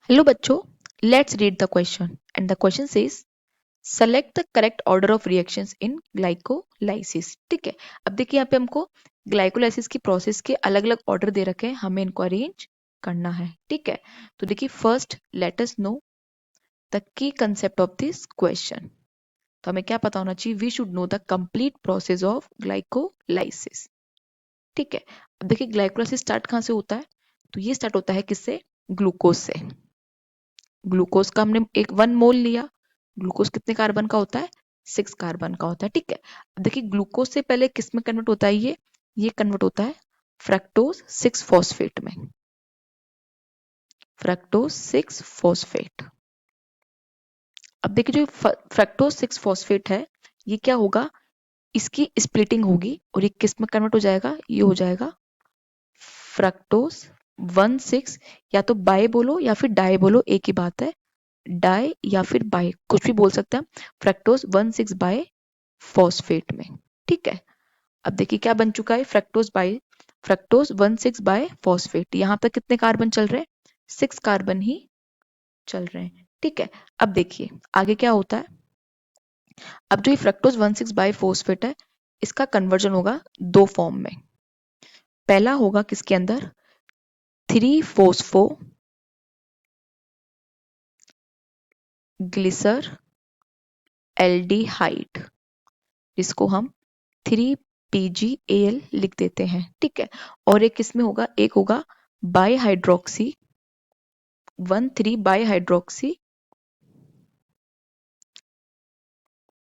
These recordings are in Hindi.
हेलो बच्चों, let's read the question and the question says select the correct order of reactions in glycolysis. ठीक है, अब देखिए यहाँ पे हमको ग्लाइकोलाइसिस की प्रोसेस के अलग अलग ऑर्डर दे रखे हैं, हमें इनको अरेंज करना है। ठीक है, तो देखिए first let us know the key concept of this question. तो हमें क्या पता होना चाहिए, we should know the complete process of glycolysis. ठीक है, अब देखिए ग्लाइकोलाइसिस स्टार्ट कहाँ से होता है, तो ये स्टार्ट होता है किससे, ग्लूकोज से। ग्लूकोज का हमने एक 1 मोल लिया, ग्लूकोज कितने कार्बन का होता है, 6 कार्बन का होता है। ठीक है, अब देखिए ग्लूकोज से पहले किस में कन्वर्ट होता है, ये कन्वर्ट होता है फ्रक्टोज 6 फॉस्फेट में, फ्रक्टोज 6 फॉस्फेट। अब देखिए जो फ्रक्टोज 6 फॉस्फेट है, ये क्या होगा, इसकी स्प्लिटिंग होगी और ये किस में कन्वर्ट हो जाएगा, ये हो जाएगा फ्रक्टोज 1,6, या तो बाय बोलो या फिर डाई बोलो, एक ही बात है, डाई या फिर बाय कुछ भी बोल सकते हैं, फ्रक्टोज 1,6 बाय फॉस्फेट में। ठीक है, अब देखिए क्या बन चुका है, फ्रक्टोज 1,6 बाय फॉस्फेट। यहाँ पे कितने कार्बन चल रहे हैं, 6 कार्बन ही चल रहे हैं। ठीक है, अब देखिए आगे क्या होता है, अब जो ये फ्रक्टोज 1,6 बाय फॉस्फेट है, इसका कन्वर्जन होगा दो फॉर्म में। पहला होगा किसके अंदर, 3 फोस्फो ग्लिसर एल्डिहाइड, जिसको हम 3PgAl लिख देते हैं। ठीक है, और एक किसमें होगा, एक होगा by hydroxy 1,3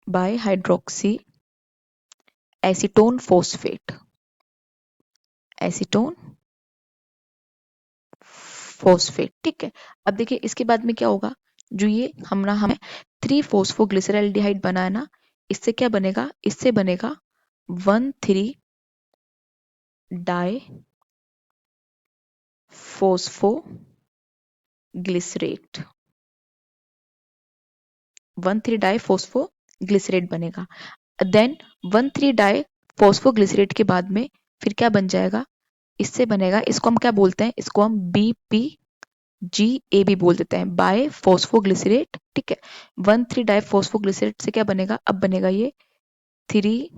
by hydroxy acetone phosphate, acetone phosphate. ठीक है, अब देखिए इसके बाद में क्या होगा, जो ये हमें 3 फोस्फोग्लिसरल्डिहाइड बना है ना, इससे क्या बनेगा, इससे बनेगा 1,3 डाई फोस्फोग्लिसरेट, 1,3 डाई फोस्फोग्लिसरेट बनेगा। देन 1,3 डाई फोस्फोग्लिसरेट के बाद में फिर क्या बन जाएगा, इससे बनेगा, इसको हम क्या बोलते हैं, इसको हम BPGAB बोल देते हैं, बाय फोस्फोग्लिसरेट। ठीक है, 1,3 डाई फोस्फोग्लिसरेट से क्या बनेगा, अब बनेगा ये 3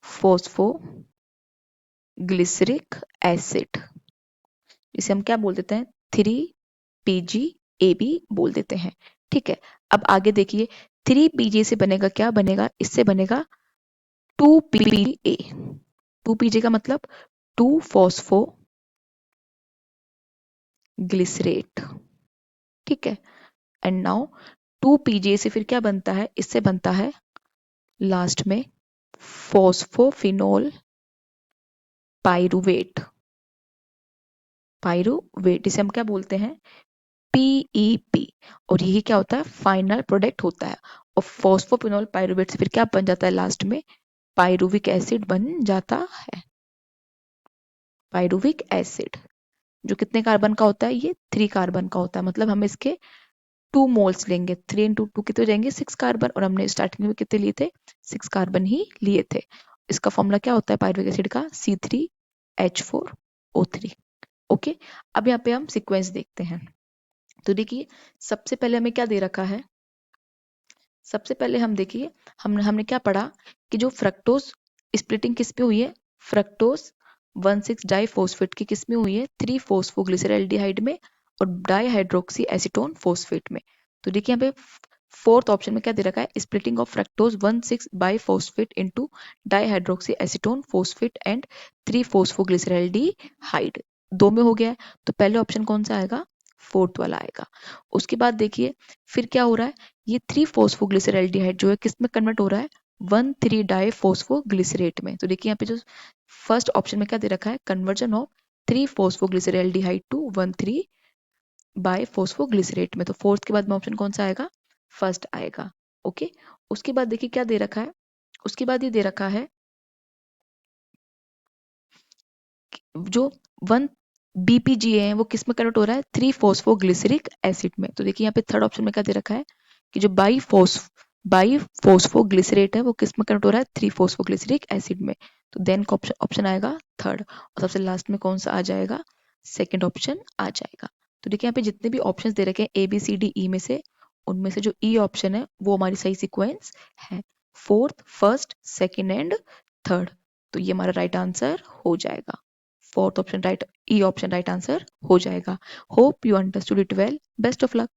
फोस्फोग्लिसरिक एसिड, इसे हम क्या बोल देते हैं, 3PGAB बोल देते हैं। ठीक है, अब आगे देखिए 3PG से बनेगा, क्या बनेगा, इससे बनेगा 2PGA, 2PG का मतलब 2 फॉस्फो ग्लिसरेट। ठीक है, एंड नाउ 2PGA से फिर क्या बनता है, इससे बनता है लास्ट में फॉस्फोफिनोल पाइरुवेट, पाइरुवेट इसे हम क्या बोलते हैं, PEP, और यही क्या होता है, फाइनल प्रोडक्ट होता है। और फॉस्फोफिनोल पाइरुवेट से फिर क्या बन जाता है, लास्ट में पाइरुविक एसिड बन जाता है। पाइरुविक एसिड जो कितने कार्बन का होता है, ये 3 कार्बन का होता है, मतलब हम इसके 2 मोल्स लेंगे, 3 into 2 कितने हो जाएंगे, 6 कार्बन, और हमने स्टार्टिंग में कितने लिए थे, 6 कार्बन ही लिए थे। इसका फॉर्मूला क्या होता है पाइरुविक एसिड का, C3H4O3। ओके, अब यहाँ पे हम सीक्वेंस देखते हैं। तो देखिए सबसे पहले हमें क्या दे रखा है, सबसे पहले हम देखिए हमने क्या पढ़ा कि जो फ्रक्टोज स्प्लिटिंग किस पे हुई है, फ्रक्टोज 1,6 डाइफॉस्फेट की किस में हुई है, 3 फोस्फोग्लिसरल्डिहाइड में और डाइहाइड्रोक्सी एसीटोन फॉस्फेट में। तो देखिए यहाँ पे फोर्थ ऑप्शन में क्या दे रखा है, splitting of fructose 1,6 biphosphate into dihydroxy acetone phosphate and 3 फोस्फोग्लिसरल्डिहाइड, दो में हो गया है, तो पहले ऑप्शन कौन सा आएगा, फोर्थ वाला आएगा। उसके बाद देखिए फिर क्या हो रहा है, ये 3 फोस्फोग्लिसरल्डिहाइड जो है किस में कन्वर्ट हो रहा है, 1,3 डाई फोस्फोग्लिसरेट में। तो देखिए यहाँ पे जो फर्स्ट ऑप्शन में क्या दे रखा है, कन्वर्जन ऑफ 3 फोस्फोग्लिसरल्डिहाइड टू 1,3 बाय फोस्फोग्लिसरेट में। तो फोर्थ के बाद में ऑप्शन कौन सा आएगा, फर्स्ट आएगा। ओके, उसके बाद देखिए क्या दे रखा है, उसके बाद ये दे रखा है जो 1 BPGA है वो किस में कन्वर्ट हो रहा है, 3 फोस्फोग्लिसरिक एसिड में। तो देखिए यहाँ पे थर्ड ऑप्शन में क्या दे रखा है कि जो बाई फोस्फोग्लिसरेट है वो किस में कन्वर्ट हो रहा है, 3 फोस्फोग्लिसरिक एसिड में। तो देन का ऑप्शन आएगा थर्ड, और सबसे लास्ट में कौन सा आ जाएगा, सेकेंड ऑप्शन आ जाएगा। तो देखिए यहाँ पे जितने भी ऑप्शंस दे रखे हैं A B C D E में से, उनमें से जो ई ऑप्शन है वो हमारी सही सीक्वेंस है, fourth, first, second and third. तो ये हमारा राइट आंसर हो जाएगा, fourth option right, E option right answer हो जाएगा। Hope you understood it well, best of luck.